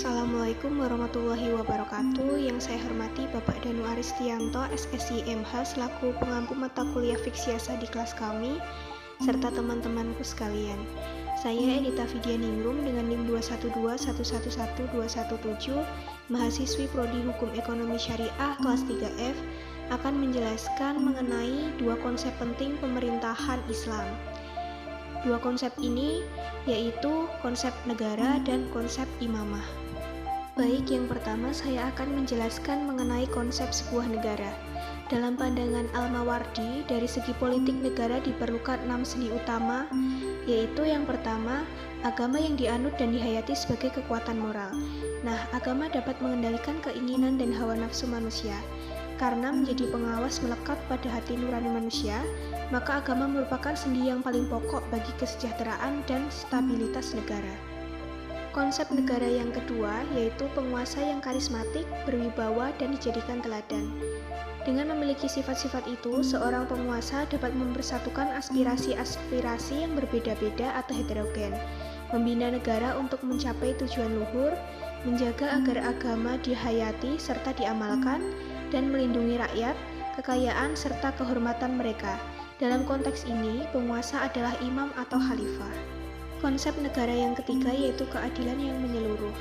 Assalamualaikum warahmatullahi wabarakatuh. Yang saya hormati Bapak Danu Aristianto, SSI MH, selaku pengampu mata kuliah Fiksiasa di kelas kami, serta teman-temanku sekalian. Saya Edita Fidianingrum dengan NIM 212111217, mahasiswi Prodi Hukum Ekonomi Syariah kelas 3F, akan menjelaskan mengenai dua konsep penting pemerintahan Islam. Dua konsep ini yaitu konsep negara dan konsep imamah. Baik, yang pertama saya akan menjelaskan mengenai konsep sebuah negara. Dalam pandangan Al-Mawardi, dari segi politik negara diperlukan 6 sendi utama, yaitu yang pertama, agama yang dianut dan dihayati sebagai kekuatan moral. Nah, agama dapat mengendalikan keinginan dan hawa nafsu manusia. Karena menjadi pengawas melekat pada hati nurani manusia, maka agama merupakan sendi yang paling pokok bagi kesejahteraan dan stabilitas negara. Konsep negara yang kedua yaitu penguasa yang karismatik, berwibawa, dan dijadikan teladan. Dengan memiliki sifat-sifat itu, seorang penguasa dapat mempersatukan aspirasi-aspirasi yang berbeda-beda atau heterogen, membina negara untuk mencapai tujuan luhur, menjaga agar agama dihayati serta diamalkan, dan melindungi rakyat, kekayaan, serta kehormatan mereka. Dalam konteks ini, penguasa adalah imam atau khalifah. Konsep negara yang ketiga yaitu keadilan yang menyeluruh.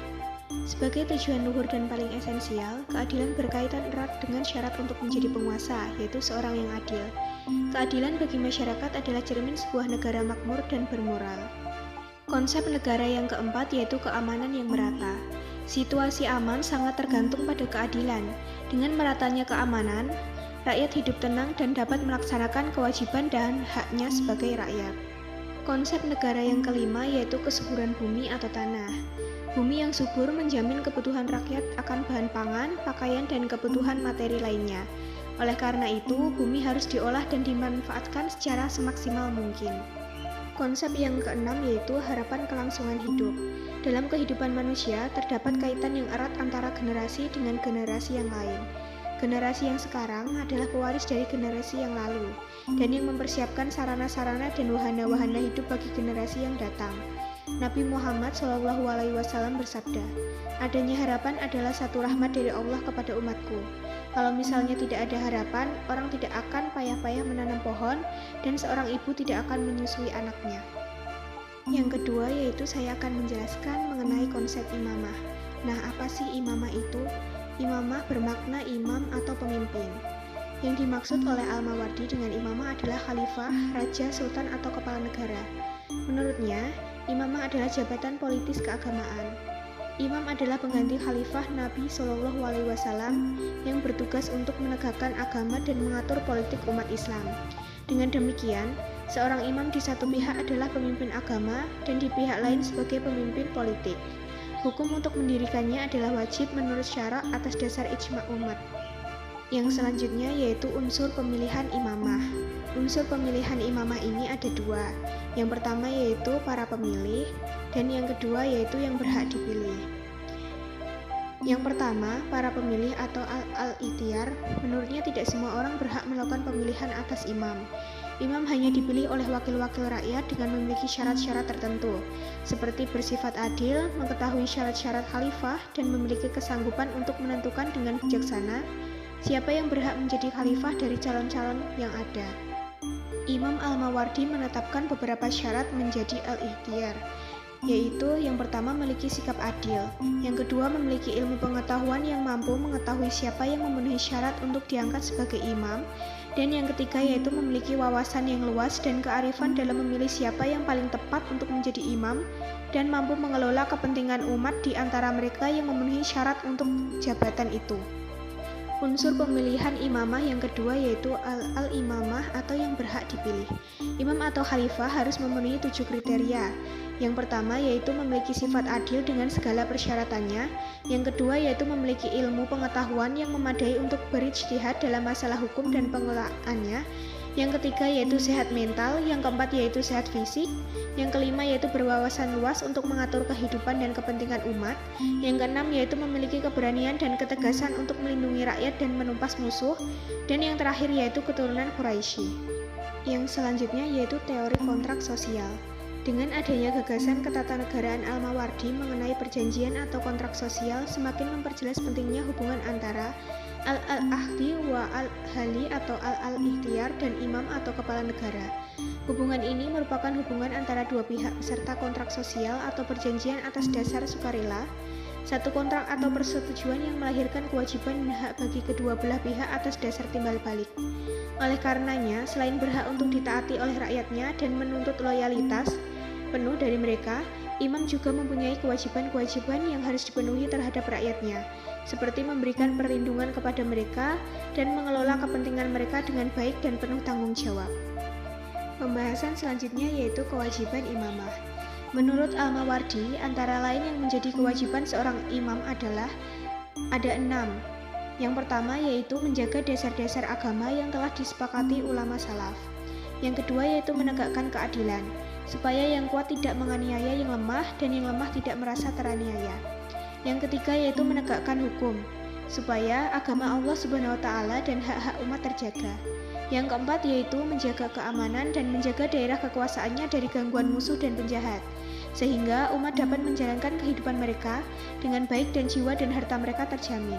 Sebagai tujuan luhur dan paling esensial, keadilan berkaitan erat dengan syarat untuk menjadi penguasa, yaitu seorang yang adil. Keadilan bagi masyarakat adalah cermin sebuah negara makmur dan bermoral. Konsep negara yang keempat yaitu keamanan yang merata. Situasi aman sangat tergantung pada keadilan. Dengan meratanya keamanan, rakyat hidup tenang dan dapat melaksanakan kewajiban dan haknya sebagai rakyat. Konsep negara yang kelima yaitu kesuburan bumi atau tanah. Bumi yang subur menjamin kebutuhan rakyat akan bahan pangan, pakaian, dan kebutuhan materi lainnya. Oleh karena itu, bumi harus diolah dan dimanfaatkan secara semaksimal mungkin. Konsep yang keenam yaitu harapan kelangsungan hidup. Dalam kehidupan manusia, terdapat kaitan yang erat antara generasi dengan generasi yang lain. Generasi yang sekarang adalah pewaris dari generasi yang lalu, dan yang mempersiapkan sarana-sarana dan wahana-wahana hidup bagi generasi yang datang. Nabi Muhammad SAW bersabda, "Adanya harapan adalah satu rahmat dari Allah kepada umatku. Kalau misalnya tidak ada harapan, orang tidak akan payah-payah menanam pohon, dan seorang ibu tidak akan menyusui anaknya." Yang kedua yaitu saya akan menjelaskan mengenai konsep imamah. Nah, apa sih imamah itu? Imamah bermakna imam atau pemimpin. Yang dimaksud oleh Al-Mawardi dengan imamah adalah khalifah, raja, sultan, atau kepala negara. Menurutnya, imamah adalah jabatan politis keagamaan. Imam adalah pengganti khalifah Nabi SAW yang bertugas untuk menegakkan agama dan mengatur politik umat Islam. Dengan demikian, seorang imam di satu pihak adalah pemimpin agama dan di pihak lain sebagai pemimpin politik. Hukum untuk mendirikannya adalah wajib menurut syarak atas dasar ijma' umat. Yang selanjutnya yaitu unsur pemilihan imamah. Unsur pemilihan imamah ini ada dua. Yang pertama yaitu para pemilih, dan yang kedua yaitu yang berhak dipilih. Yang pertama, para pemilih atau al-itiyar, menurutnya tidak semua orang berhak melakukan pemilihan atas imam. Imam hanya dipilih oleh wakil-wakil rakyat dengan memiliki syarat-syarat tertentu, seperti bersifat adil, mengetahui syarat-syarat khalifah, dan memiliki kesanggupan untuk menentukan dengan bijaksana siapa yang berhak menjadi khalifah dari calon-calon yang ada. Imam Al-Mawardi menetapkan beberapa syarat menjadi al-itiyar, yaitu yang pertama memiliki sikap adil, yang kedua memiliki ilmu pengetahuan yang mampu mengetahui siapa yang memenuhi syarat untuk diangkat sebagai imam, dan yang ketiga yaitu memiliki wawasan yang luas dan kearifan dalam memilih siapa yang paling tepat untuk menjadi imam, dan mampu mengelola kepentingan umat di antara mereka yang memenuhi syarat untuk jabatan itu. Unsur pemilihan imamah yang kedua yaitu al-imamah atau yang berhak dipilih. Imam atau khalifah harus memenuhi 7 kriteria. Yang pertama yaitu memiliki sifat adil dengan segala persyaratannya. Yang kedua yaitu memiliki ilmu pengetahuan yang memadai untuk berijtihad dalam masalah hukum dan pengelolaannya. Yang ketiga yaitu sehat mental, yang keempat yaitu sehat fisik, yang kelima yaitu berwawasan luas untuk mengatur kehidupan dan kepentingan umat, yang keenam yaitu memiliki keberanian dan ketegasan untuk melindungi rakyat dan menumpas musuh, dan yang terakhir yaitu keturunan Quraisy. Yang selanjutnya yaitu teori kontrak sosial. Dengan adanya gagasan ketatanegaraan Al-Mawardi mengenai perjanjian atau kontrak sosial semakin memperjelas pentingnya hubungan antara al-ahdi wa al-hali atau al-ikhtiyar dan imam atau kepala negara. Hubungan ini merupakan hubungan antara dua pihak peserta kontrak sosial atau perjanjian atas dasar sukarela, satu kontrak atau persetujuan yang melahirkan kewajiban dan hak bagi kedua belah pihak atas dasar timbal balik. Oleh karenanya, selain berhak untuk ditaati oleh rakyatnya dan menuntut loyalitas penuh dari mereka, imam juga mempunyai kewajiban-kewajiban yang harus dipenuhi terhadap rakyatnya, seperti memberikan perlindungan kepada mereka dan mengelola kepentingan mereka dengan baik dan penuh tanggung jawab. Pembahasan selanjutnya yaitu kewajiban imamah. Menurut Al-Mawardi, antara lain yang menjadi kewajiban seorang imam adalah ada 6. Yang pertama yaitu menjaga dasar-dasar agama yang telah disepakati ulama salaf. Yang kedua yaitu menegakkan keadilan, supaya yang kuat tidak menganiaya yang lemah dan yang lemah tidak merasa teraniaya. Yang ketiga yaitu menegakkan hukum, supaya agama Allah Subhanahu wa Ta'ala dan hak-hak umat terjaga. Yang keempat yaitu menjaga keamanan dan menjaga daerah kekuasaannya dari gangguan musuh dan penjahat, sehingga umat dapat menjalankan kehidupan mereka dengan baik dan jiwa dan harta mereka terjamin.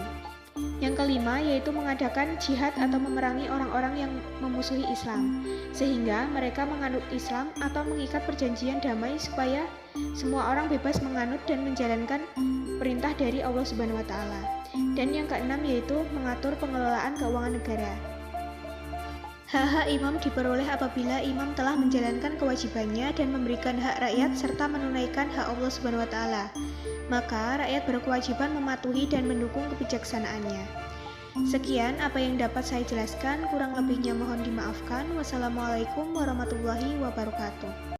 Yang kelima yaitu mengadakan jihad atau memerangi orang-orang yang memusuhi Islam, sehingga mereka menganut Islam atau mengikat perjanjian damai supaya semua orang bebas menganut dan menjalankan perintah dari Allah Subhanahu wa Ta'ala. Dan yang keenam yaitu mengatur pengelolaan keuangan negara. Hak-hak imam diperoleh apabila imam telah menjalankan kewajibannya dan memberikan hak rakyat serta menunaikan hak Allah Subhanahu wa Ta'ala. Maka rakyat berkewajiban mematuhi dan mendukung kebijaksanaannya. Sekian apa yang dapat saya jelaskan, kurang lebihnya mohon dimaafkan. Wassalamualaikum warahmatullahi wabarakatuh.